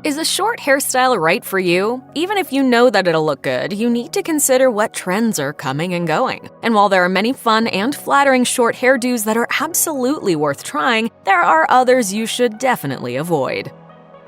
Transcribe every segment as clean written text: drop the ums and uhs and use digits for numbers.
Is a short hairstyle right for you? Even if you know that it'll look good, you need to consider what trends are coming and going. And while there are many fun and flattering short hairdos that are absolutely worth trying, there are others you should definitely avoid.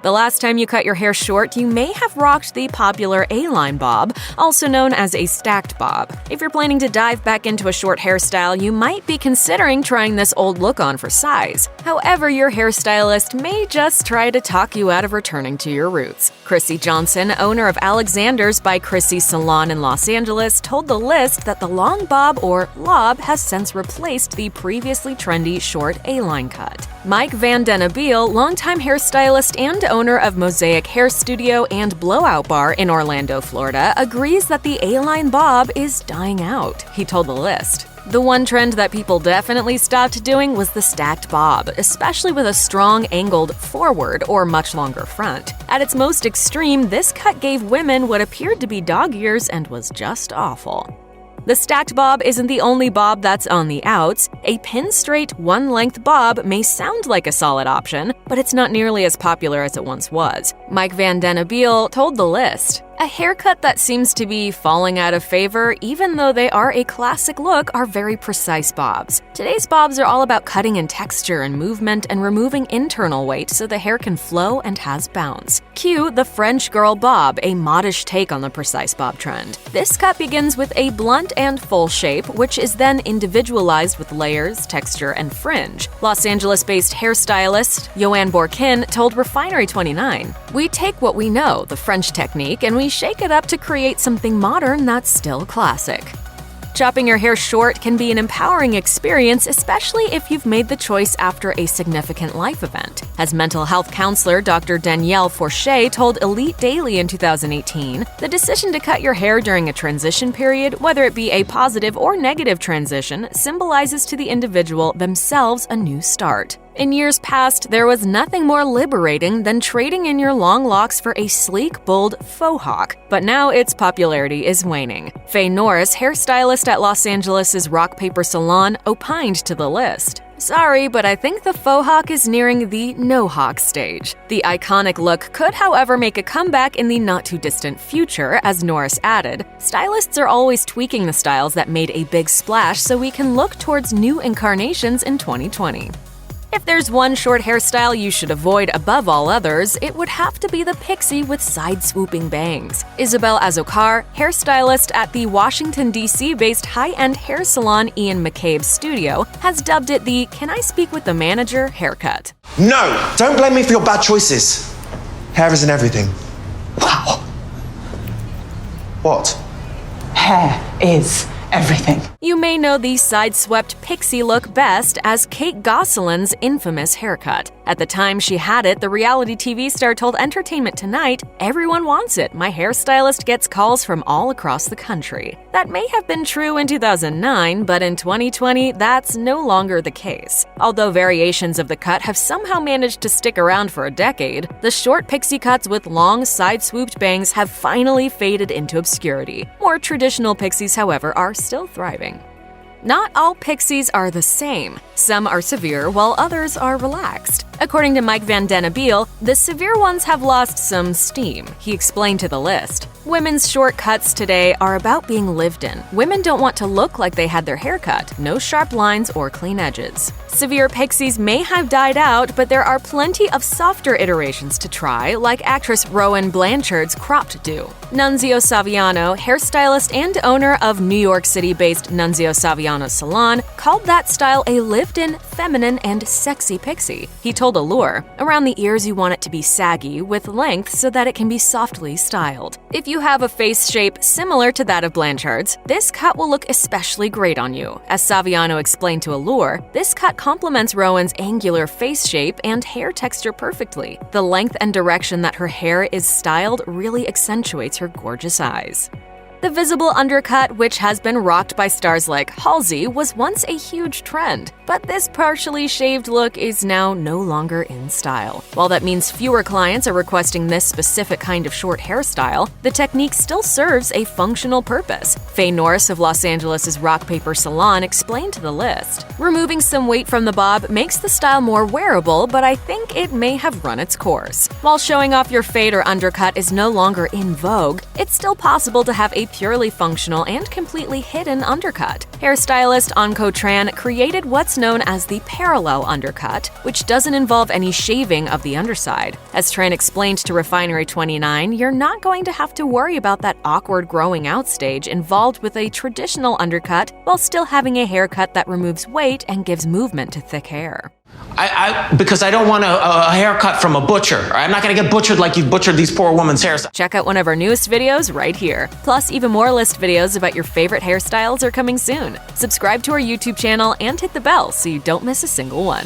The last time you cut your hair short, you may have rocked the popular A-line bob, also known as a stacked bob. If you're planning to dive back into a short hairstyle, you might be considering trying this old look on for size. However, your hairstylist may just try to talk you out of returning to your roots. Chrissy Johnson, owner of Alexander's by Chrissy Salon in Los Angeles, told The List that the long bob or lob has since replaced the previously trendy short A-line cut. Mike Van Den Abeel, longtime hairstylist and owner of Mosaic Hair Studio and Blowout Bar in Orlando, Florida, agrees that the A-line bob is dying out. He told The List. The one trend that people definitely stopped doing was the stacked bob, especially with a strong angled forward or much longer front. At its most extreme, this cut gave women what appeared to be dog ears and was just awful. The stacked bob isn't the only bob that's on the outs. A pin-straight, one-length bob may sound like a solid option, but it's not nearly as popular as it once was. Mike Van Den Abeel told The List, "A haircut that seems to be falling out of favor, even though they are a classic look, are very precise bobs. Today's bobs are all about cutting in texture and movement and removing internal weight so the hair can flow and has bounce. Cue the French girl bob, a modish take on the precise bob trend. This cut begins with a blunt and full shape, which is then individualized with layers, texture, and fringe." Los Angeles-based hairstylist Joanne Bourquin told Refinery29, "We take what we know, the French technique, and we shake it up to create something modern that's still classic." Chopping your hair short can be an empowering experience, especially if you've made the choice after a significant life event. As mental health counselor Dr. Danielle Forche told Elite Daily in 2018, the decision to cut your hair during a transition period, whether it be a positive or negative transition, symbolizes to the individual themselves a new start. In years past, there was nothing more liberating than trading in your long locks for a sleek, bold faux hawk, but now its popularity is waning. Faye Norris, hairstylist at Los Angeles' Rock Paper Salon, opined to The List, "Sorry, but I think the faux hawk is nearing the no-hawk stage. The iconic look could, however, make a comeback in the not-too-distant future," as Norris added. "Stylists are always tweaking the styles that made a big splash so we can look towards new incarnations in 2020. If there's one short hairstyle you should avoid above all others, it would have to be the pixie with side-swooping bangs. Isabel Azokar, hairstylist at the Washington, D.C.-based high-end hair salon Ian McCabe's studio, has dubbed it the "Can I speak with the manager?" haircut. No! Don't blame me for your bad choices. Hair isn't everything. Wow. What? Hair is everything. You may know the side-swept pixie look best as Kate Gosselin's infamous haircut. At the time she had it, the reality TV star told Entertainment Tonight, "Everyone wants it. My hairstylist gets calls from all across the country." That may have been true in 2009, but in 2020, that's no longer the case. Although variations of the cut have somehow managed to stick around for a decade, the short pixie cuts with long side-swooped bangs have finally faded into obscurity. More traditional pixies, however, are still thriving. Not all pixies are the same. Some are severe while others are relaxed. According to Mike Van Den Abeel, the severe ones have lost some steam. He explained to The List, "Women's short cuts today are about being lived in. Women don't want to look like they had their hair cut, no sharp lines or clean edges." Severe pixies may have died out, but there are plenty of softer iterations to try, like actress Rowan Blanchard's cropped do. Nunzio Saviano, hairstylist and owner of New York City-based Nunzio Saviano Salon, called that style a lived-in, feminine, and sexy pixie. He told Allure, "Around the ears you want it to be saggy, with length so that it can be softly styled. If you have a face shape similar to that of Blanchard's, this cut will look especially great on you." As Saviano explained to Allure, this cut complements Rowan's angular face shape and hair texture perfectly. The length and direction that her hair is styled really accentuates her gorgeous eyes. The visible undercut, which has been rocked by stars like Halsey, was once a huge trend, but this partially shaved look is now no longer in style. While that means fewer clients are requesting this specific kind of short hairstyle, the technique still serves a functional purpose. Faye Norris of Los Angeles' Rock Paper Salon explained to the list. Removing some weight from the bob makes the style more wearable, but I think it may have run its course. While showing off your fade or undercut is no longer in vogue, it's still possible to have a purely functional and completely hidden undercut. Hairstylist Anko Tran created what's known as the parallel undercut, which doesn't involve any shaving of the underside. As Tran explained to Refinery29, you're not going to have to worry about that awkward growing out stage involved with a traditional undercut while still having a haircut that removes weight and gives movement to thick hair. Because I don't want a haircut from a butcher. I'm not gonna get butchered like you've butchered these poor women's hairstyles. Check out one of our newest videos right here. Plus, even more list videos about your favorite hairstyles are coming soon. Subscribe to our YouTube channel and hit the bell so you don't miss a single one.